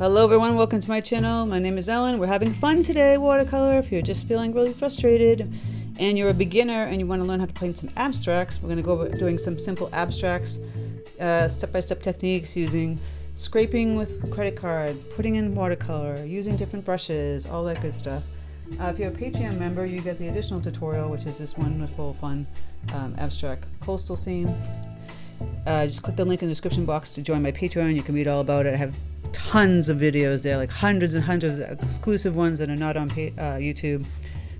Hello everyone, welcome to my channel. My name is Ellen. We're having fun today, watercolor. If you're just feeling really frustrated and you're a beginner and you want to learn how to paint some abstracts, we're going to go over doing some simple abstracts, step-by-step techniques using scraping with a credit card, putting in watercolor, using different brushes, all that good stuff. If you're a Patreon member, you get the additional tutorial, which is this wonderful, fun abstract coastal scene. Just click the link in the description box to join my Patreon. You can read all about it. I have tons of videos there, like hundreds and hundreds of exclusive ones that are not on YouTube,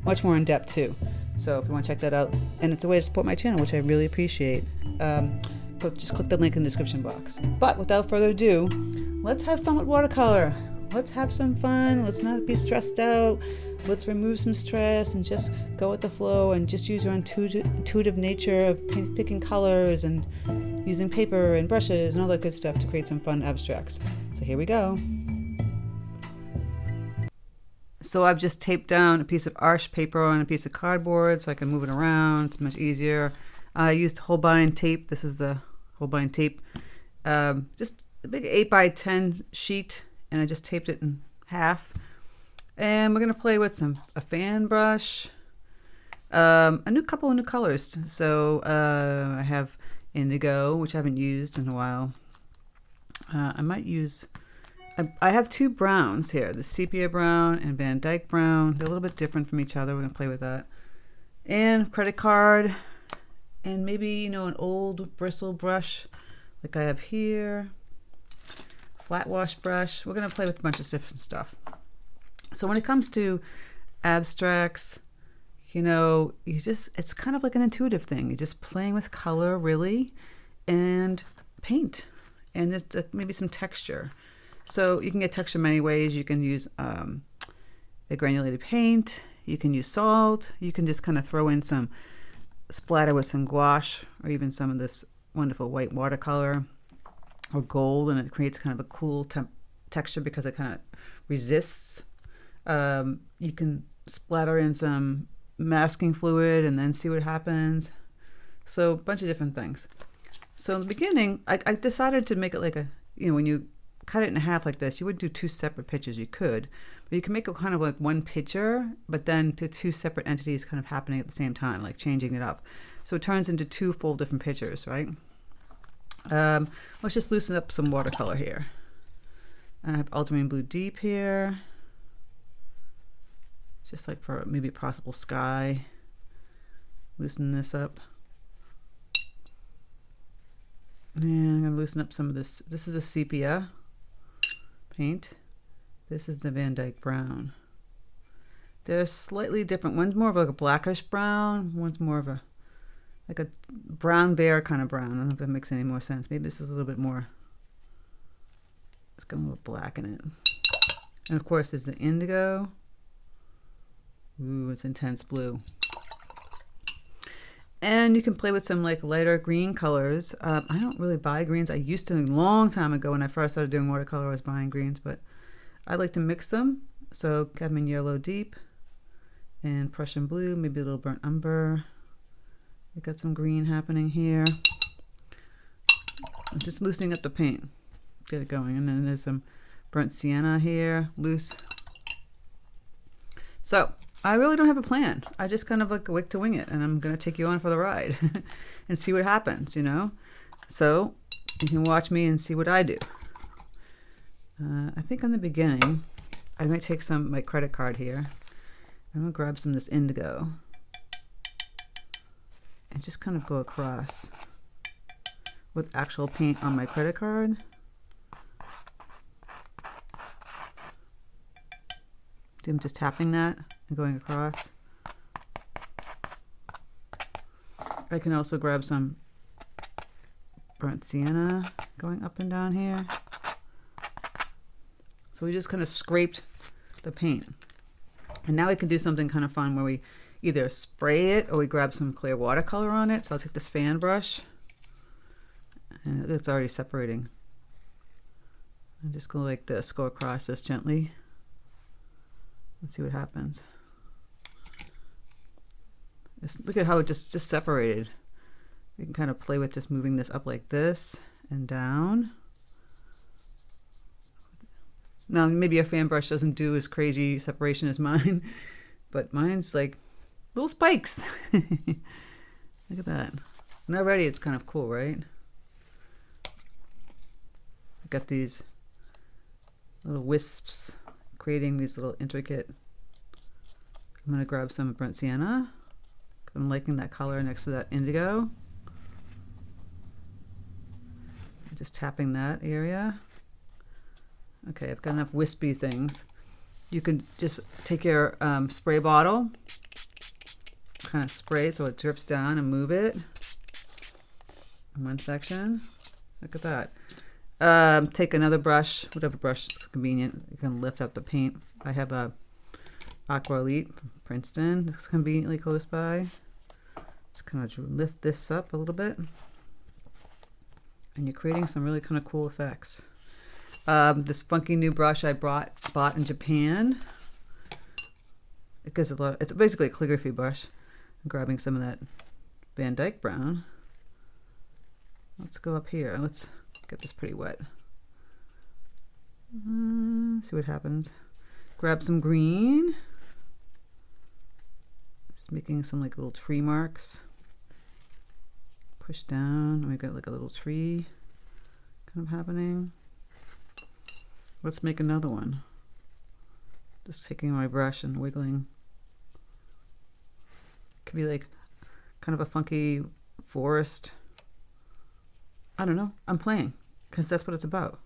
much more in depth too. So if you want to check that out, and it's a way to support my channel, which I really appreciate, just click the link in the description box. But without further ado, let's have fun with watercolor. Let's have some fun. Let's not be stressed out. Let's remove some stress and just go with the flow and just use your intuitive nature of picking colors and using paper and brushes and all that good stuff to create some fun abstracts. So here we go. So I've just taped down a piece of arch paper on a piece of cardboard so I can move it around. It's much easier. I used holbein tape. This is the holbein tape. Just a big 8x10 sheet, and I just taped it in half. And we're going to play with a fan brush, a couple of new colors. So I have indigo, which I haven't used in a while. I might use, I have two browns here, the sepia brown and Van Dyke brown. They're a little bit different from each other. We're going to play with that. And credit card, and maybe, an old bristle brush like I have here. Flat wash brush. We're going to play with a bunch of different stuff. So when it comes to abstracts, it's kind of like an intuitive thing. You're just playing with color, really, and paint, and there's maybe some texture. So you can get texture many ways. You can use a granulated paint. You can use salt. You can just kind of throw in some splatter with some gouache, or even some of this wonderful white watercolor or gold, and it creates kind of a cool texture because it kind of resists. You can splatter in some masking fluid and then see what happens. So a bunch of different things. So in the beginning, I decided to make it like when you cut it in half like this, you wouldn't do two separate pictures. You could, but you can make it kind of like one picture, but then to two separate entities kind of happening at the same time, like changing it up. So it turns into two full different pictures, right? Let's just loosen up some watercolor here. I have ultramarine blue deep here. Just like for maybe a possible sky. Loosen this up. And I'm going to loosen up some of this. This is a sepia paint. This is the Van Dyke brown. They're slightly different. One's more of like a blackish brown. One's more of a brown bear kind of brown. I don't know if that makes any more sense. Maybe this is a little bit more. It's got a little black in it. And of course there's the indigo. Ooh, it's intense blue. And you can play with some like lighter green colors. I don't really buy greens. I used to a long time ago when I first started doing watercolor. I was buying greens, but I like to mix them. So cadmium yellow deep and Prussian blue, maybe a little burnt umber. We got some green happening here. I'm just loosening up the paint. Get it going. And then there's some burnt sienna here, loose. So I really don't have a plan. I just kind of like to wing it, and I'm going to take you on for the ride and see what happens, So you can watch me and see what I do. I think in the beginning, I might take my credit card here. I'm going to grab some of this indigo and just kind of go across with actual paint on my credit card. I'm just tapping that and going across. I can also grab some burnt sienna going up and down here. So we just kind of scraped the paint. And now we can do something kind of fun where we either spray it or we grab some clear watercolor on it. So I'll take this fan brush, and it's already separating. I'm just go like this, go across this gently. Let's see what happens. Look at how it just separated. We can kind of play with just moving this up like this and down. Now, maybe your fan brush doesn't do as crazy separation as mine, but mine's like little spikes. Look at that. And already it's kind of cool, right? I got these little wisps creating these little intricate. I'm going to grab some burnt sienna. I'm liking that color next to that indigo. Just tapping that area. Okay, I've got enough wispy things. You can just take your spray bottle, kind of spray it so it drips down and move it in one section. Look at that. Take another brush, whatever brush is convenient. You can lift up the paint. I have a Aqua Elite from Princeton. It's conveniently close by. Just kind of lift this up a little bit. And you're creating some really kind of cool effects. This funky new brush I bought in Japan. Because it's basically a calligraphy brush. I'm grabbing some of that Van Dyke brown. Let's go up here. Let's get this pretty wet. See what happens. Grab some green. Just making some like little tree marks. Push down, and we've got like a little tree kind of happening. Let's make another one. Just taking my brush and wiggling. Could be like kind of a funky forest. I don't know. I'm playing because that's what it's about.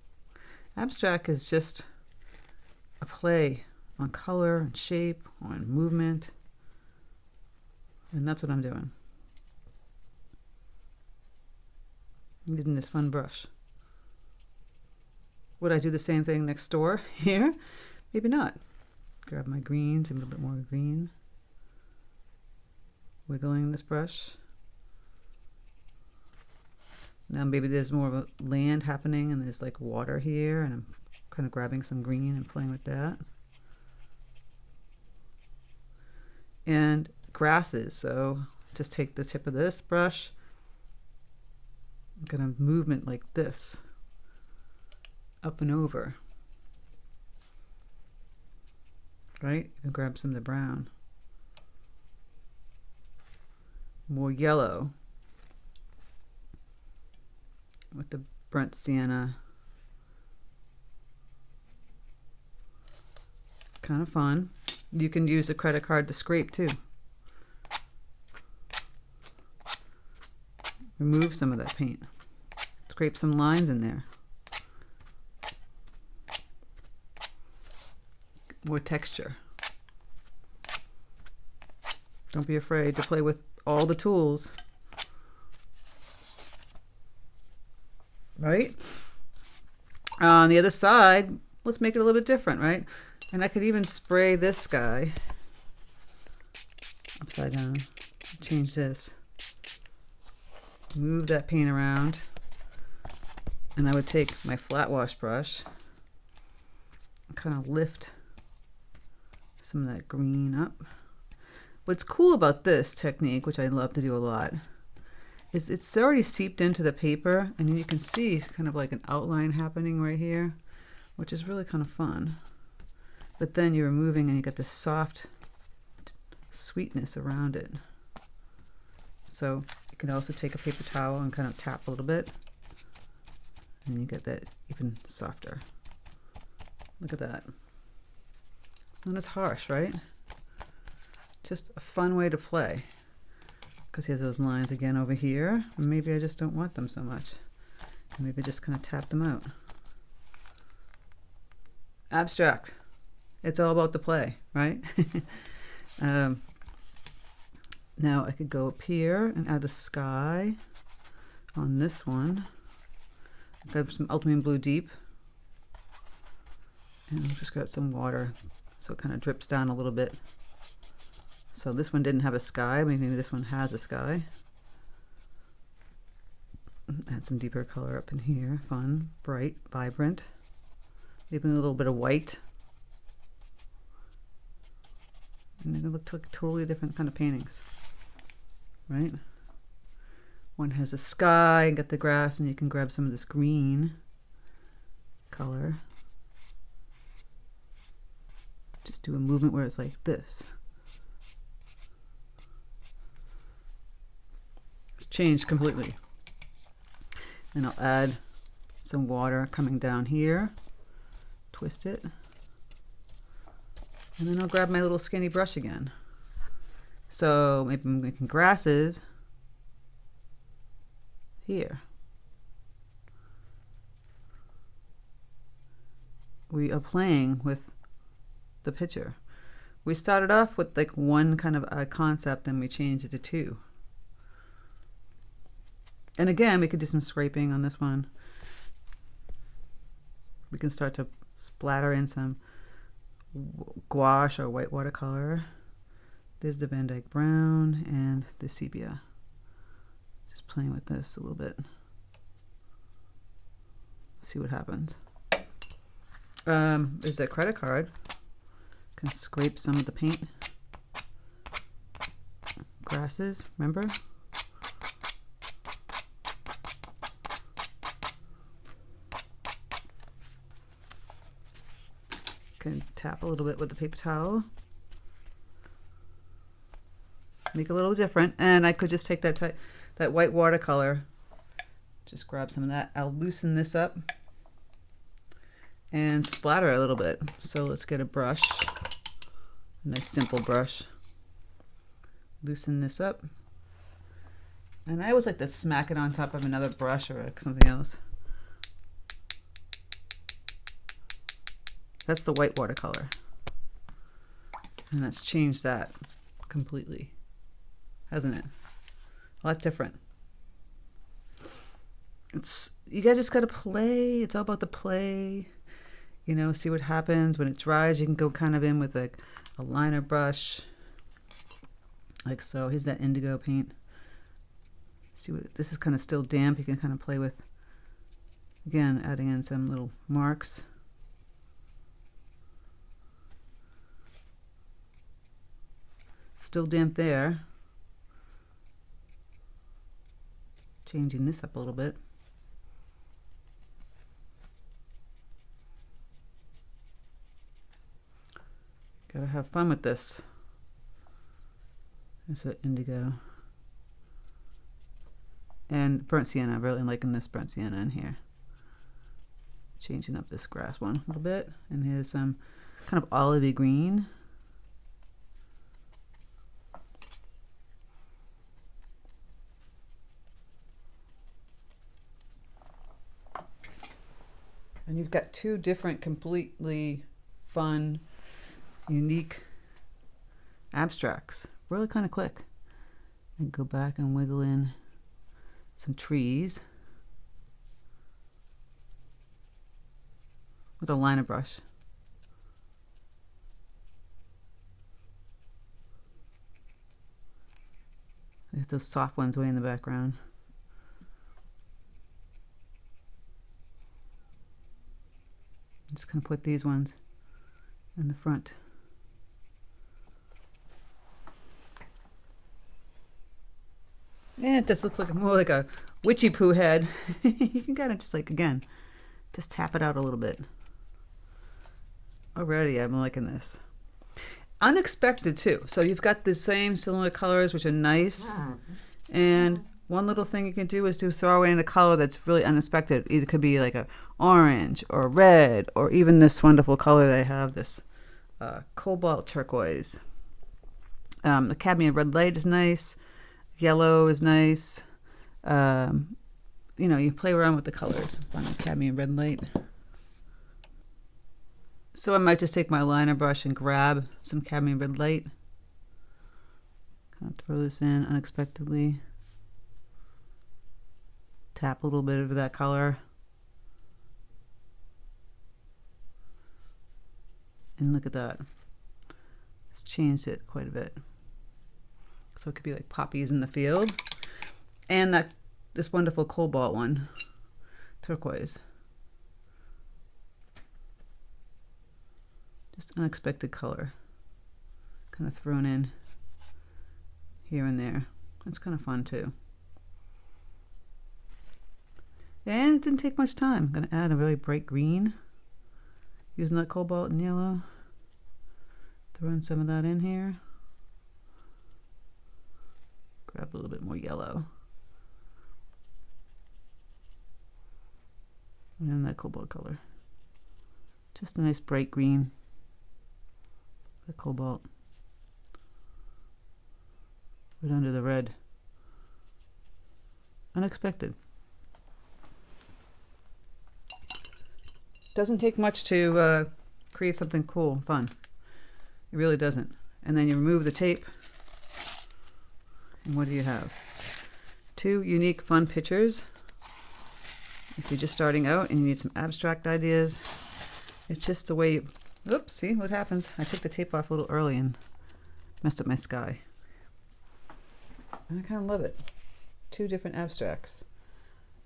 Abstract is just a play on color and shape, on movement. And that's what I'm doing. I'm using this fun brush. Would I do the same thing next door here? Maybe not. Grab my greens, a little bit more green. Wiggling this brush. Now maybe there's more of a land happening and there's like water here, and I'm kind of grabbing some green and playing with that. And grasses, so just take the tip of this brush, kind of movement like this, up and over, right? You can grab some of the brown, more yellow with the burnt sienna. Kind of fun. You can use a credit card to scrape too. Remove some of that paint. Scrape some lines in there. More texture. Don't be afraid to play with all the tools. Right? On the other side, let's make it a little bit different, right? And I could even spray this guy upside down. Change this. Move that paint around. And I would take my flat wash brush and kind of lift some of that green up. What's cool about this technique, which I love to do a lot, is it's already seeped into the paper, and you can see kind of like an outline happening right here, which is really kind of fun. But then you're removing and you get this soft sweetness around it. So you can also take a paper towel and kind of tap a little bit, and you get that even softer. Look at that. And it's harsh, right? Just a fun way to play. Because he has those lines again over here. Maybe I just don't want them so much. Maybe just kind of tap them out. Abstract. It's all about the play, right? Now I could go up here and add the sky on this one. I've got some ultramarine blue deep. And I'll just grab some water so it kind of drips down a little bit. So this one didn't have a sky, maybe this one has a sky. Add some deeper color up in here. Fun, bright, vibrant. Even a little bit of white. And they look like totally different kind of paintings, right? One has a sky and got the grass, and you can grab some of this green color. just do a movement where it's like this. It's changed completely. And I'll add some water coming down here, twist it, and then I'll grab my little skinny brush again. So maybe I'm making grasses here. We are playing with the picture. We started off with like one kind of a concept and we changed it to two. And again, we could do some scraping on this one. We can start to splatter in some gouache or white watercolor. There's the Van Dyke brown and the sepia. Just playing with this a little bit. See what happens. Is that credit card. Can scrape some of the paint. Grasses, remember? Can tap a little bit with the paper towel. Make it a little different. And I could just take that white watercolor, just grab some of that. I'll loosen this up and splatter a little bit. So let's get a brush, a nice simple brush. Loosen this up. And I always like to smack it on top of another brush or something else. That's the white watercolor. And that's changed that completely, hasn't it? A lot different. You guys just gotta play. It's all about the play. You know, see what happens. When it dries, you can go kind of in with like a liner brush. Like so. Here's that indigo paint. See what, this is kind of still damp. You can kind of play with, again, adding in some little marks. Still damp there. Changing this up a little bit. Gotta have fun with this. It's an indigo. And burnt sienna. I'm really liking this burnt sienna in here. Changing up this grass one a little bit. And here's some kind of olivey green. And you've got two different, completely fun, unique abstracts. Really kind of quick. And go back and wiggle in some trees with a liner brush. There's those soft ones way in the background. I'm just going to put these ones in the front. And it just looks like more like a witchy poo head. You can kind of just like, again, just tap it out a little bit. Already I'm liking this. Unexpected too. So you've got the same similar colors, which are nice. And one little thing you can do is to throw in a color that's really unexpected. It could be like a orange or red, or even this wonderful color that I have, this cobalt turquoise. The cadmium red light is nice. Yellow is nice. You know, you play around with the colors. Find the cadmium red light. So I might just take my liner brush and grab some cadmium red light. Kind of throw this in unexpectedly. Tap a little bit of that color. And look at that. It's changed it quite a bit. So it could be like poppies in the field. And that this wonderful cobalt one, turquoise. Just unexpected color. Kind of thrown in here and there. That's kind of fun too. And it didn't take much time. I'm going to add a really bright green using that cobalt and yellow. Throwing some of that in here. Grab a little bit more yellow. And then that cobalt color. Just a nice bright green. The cobalt. Right under the red. Unexpected. Doesn't take much to create something cool and fun. It really doesn't. And then you remove the tape. And what do you have? Two unique fun pictures. If you're just starting out and you need some abstract ideas, it's just the way you... Oops, see what happens? I took the tape off a little early and messed up my sky. And I kind of love it. Two different abstracts.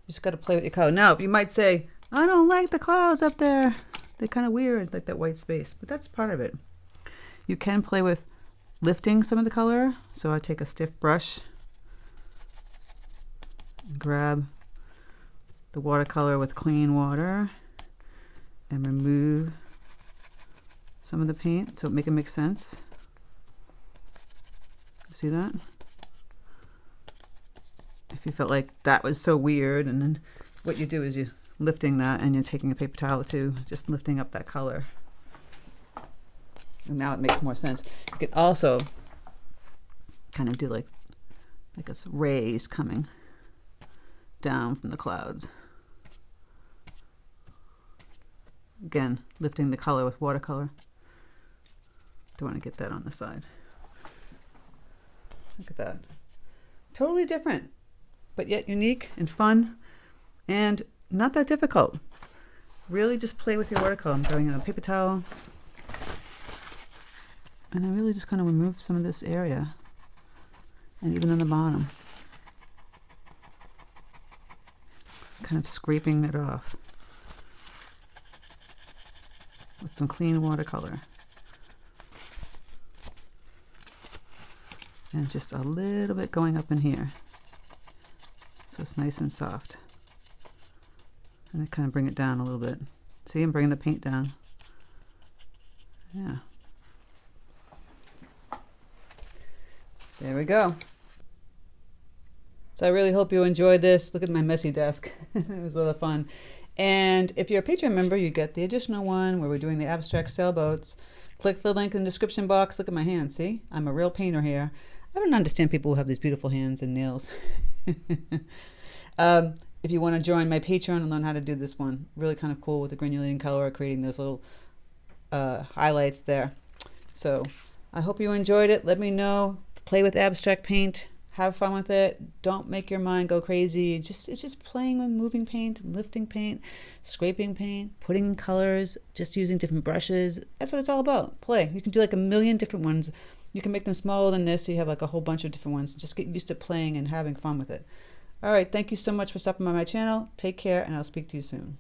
You just got to play with your color. Now, you might say, I don't like the clouds up there. They're kind of weird, like that white space. But that's part of it. You can play with lifting some of the color. So I take a stiff brush, grab the watercolor with clean water, and remove some of the paint so make it make sense. See that? If you felt like that was so weird, and then what you do is you're lifting that and you're taking a paper towel too, just lifting up that color. And now it makes more sense. You could also kind of do like a rays coming down from the clouds. Again, lifting the color with watercolor. Don't want to get that on the side. Look at that. Totally different, but yet unique and fun and not that difficult. Really just play with your watercolor. I'm going on a paper towel. And I really just kind of remove some of this area. And even on the bottom. Kind of scraping it off. With some clean watercolor. And just a little bit going up in here. So it's nice and soft. And I kind of bring it down a little bit. See, I'm bringing the paint down. Yeah. There we go. So I really hope you enjoyed this. Look at my messy desk. It was a lot of fun. And if you're a Patreon member, you get the additional one where we're doing the abstract sailboats. Click the link in the description box. Look at my hands. See? I'm a real painter here. I don't understand people who have these beautiful hands and nails. If you want to join my Patreon and learn how to do this one, really kind of cool with the granulating color, creating those little highlights there. So I hope you enjoyed it. Let me know. Play with abstract paint. Have fun with it. Don't make your mind go crazy. It's just playing with moving paint, lifting paint, scraping paint, putting in colors, just using different brushes. That's what it's all about. Play. You can do like a million different ones. You can make them smaller than this, so you have like a whole bunch of different ones. Just get used to playing and having fun with it. All right, thank you so much for stopping by my channel. Take care, and I'll speak to you soon.